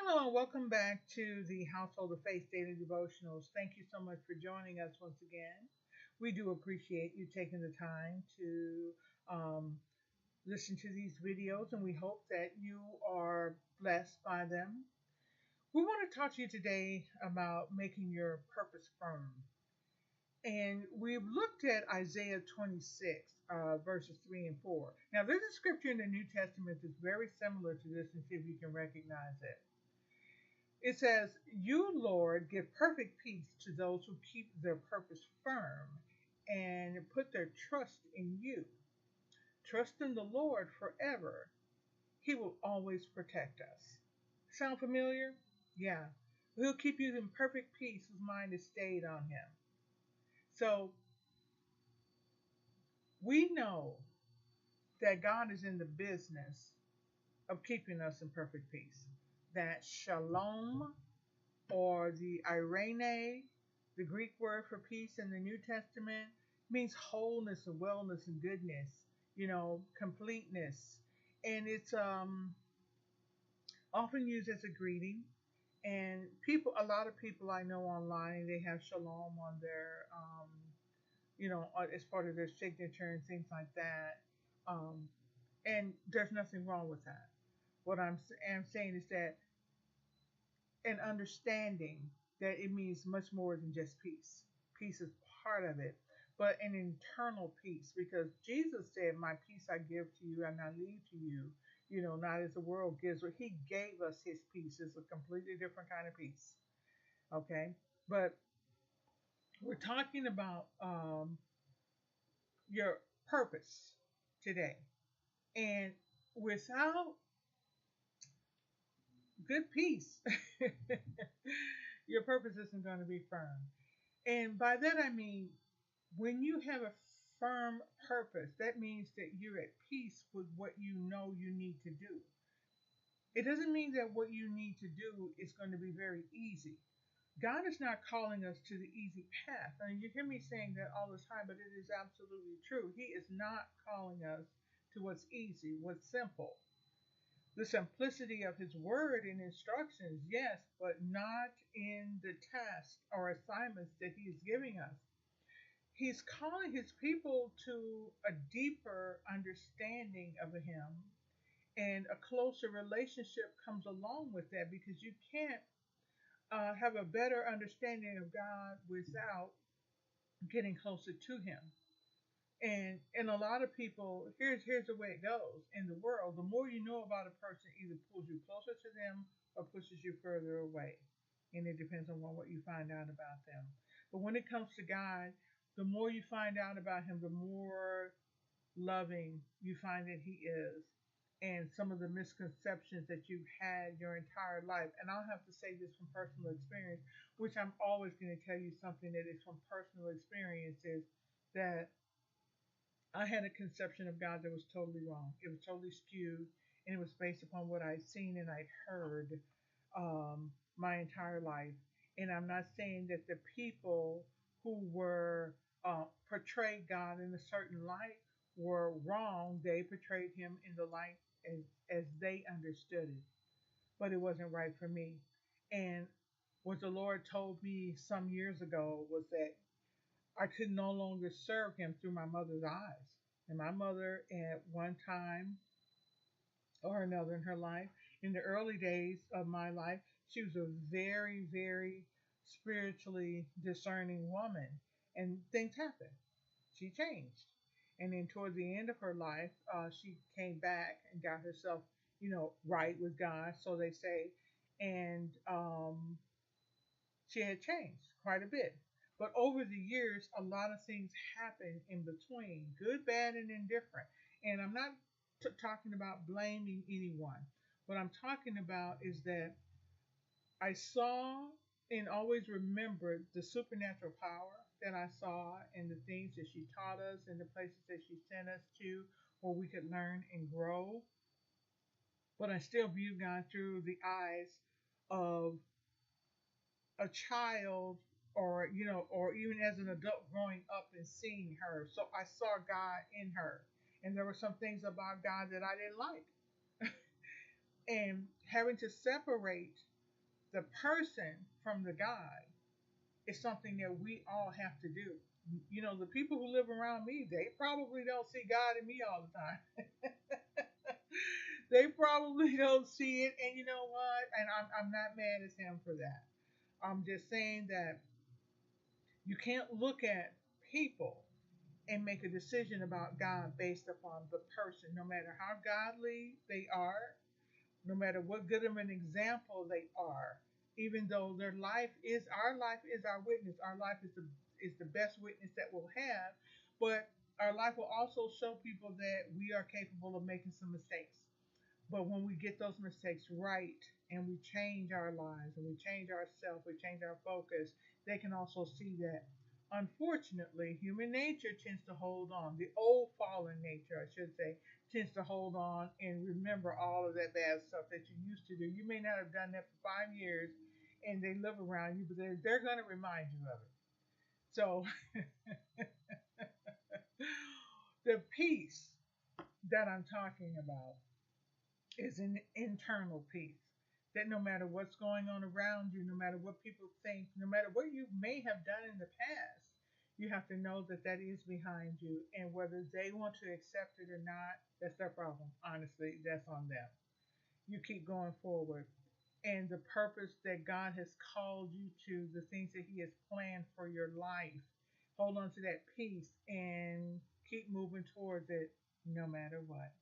Hello and welcome back to the Household of Faith Daily Devotionals. Thank you so much for joining us once again. We do appreciate you taking the time to um, listen to these videos, and we hope that you are blessed by them. We want to talk to you today about making your purpose firm. And we've looked at Isaiah 26, verses 3 and 4. Now, there's a scripture in the New Testament that's very similar to this, and see if you can recognize it. It says, "You, Lord, give perfect peace to those who keep their purpose firm and put their trust in you. Trust in the Lord forever. He will always protect us." Sound familiar? Yeah. He'll keep you in perfect peace whose mind is stayed on him. So we know that God is in the business of keeping us in perfect peace. That shalom, or the irene, the Greek word for peace in the New Testament, means wholeness and wellness and goodness, completeness. And it's often used as a greeting. And a lot of people I know online, they have shalom on their, as part of their signature and things like that. Um, and there's nothing wrong with that. What am saying is that an understanding that it means much more than just peace. Peace is part of it, but an internal peace, because Jesus said, "My peace I give to you and I leave to you, not as the world gives." But he gave us his peace. It's a completely different kind of peace. Okay. But we're talking about your purpose today. And without good peace, your purpose isn't going to be firm. And by that I mean, when you have a firm purpose, that means that you're at peace with what you know you need to do. It doesn't mean that what you need to do is going to be very easy. God is not calling us to the easy path. I mean, you hear me saying that all the time, but it is absolutely true. He is not calling us to what's easy, what's simple. The simplicity of his word and instructions, yes, but not in the tasks or assignments that he is giving us. He's calling his people to a deeper understanding of him, and a closer relationship comes along with that, because you can't have a better understanding of God without getting closer to him. And a lot of people, here's the way it goes in the world. The more you know about a person, either pulls you closer to them or pushes you further away. And it depends on what you find out about them. But when it comes to God, the more you find out about him, the more loving you find that he is. And some of the misconceptions that you've had your entire life. And I'll have to say this from personal experience, which I'm always going to tell you something that is from personal experience, is that I had a conception of God that was totally wrong. It was totally skewed, and it was based upon what I'd seen and I'd heard my entire life. And I'm not saying that the people who were portrayed God in a certain light were wrong. They portrayed him in the light as they understood it, but it wasn't right for me. And what the Lord told me some years ago was that I could no longer serve him through my mother's eyes. And my mother, at one time or another in her life, in the early days of my life, she was a very, very spiritually discerning woman. And things happened. She changed. And then toward the end of her life, she came back and got herself, right with God, so they say. And she had changed quite a bit. But over the years, a lot of things happened in between, good, bad, and indifferent. And I'm not talking about blaming anyone. What I'm talking about is that I saw and always remembered the supernatural power that I saw, and the things that she taught us, and the places that she sent us to where we could learn and grow. But I still view God through the eyes of a child, or even as an adult growing up and seeing her. So I saw God in her. And there were some things about God that I didn't like. And having to separate The person from the God is something that we all have to do. You know, the people who live around me, they probably don't see God in me all the time. They probably don't see it, and you know what? And I'm not mad at him for that. I'm just saying that you can't look at people and make a decision about God based upon the person, no matter how godly they are, no matter what good of an example they are, even though their life is our life is our witness. Our life is the best witness that we'll have, but our life will also show people that we are capable of making some mistakes. But when we get those mistakes right and we change our lives and we change ourselves, we change our focus, they can also see that. Unfortunately, human nature tends to hold on. The old fallen nature, I should say, tends to hold on and remember all of that bad stuff that you used to do. You may not have done that for 5 years and they live around you, but they're going to remind you of it. So, the peace that I'm talking about is an internal peace. That no matter what's going on around you, no matter what people think, no matter what you may have done in the past, you have to know that that is behind you. And whether they want to accept it or not, that's their problem. Honestly, that's on them. You keep going forward. And the purpose that God has called you to, the things that He has planned for your life, hold on to that peace and keep moving towards it no matter what.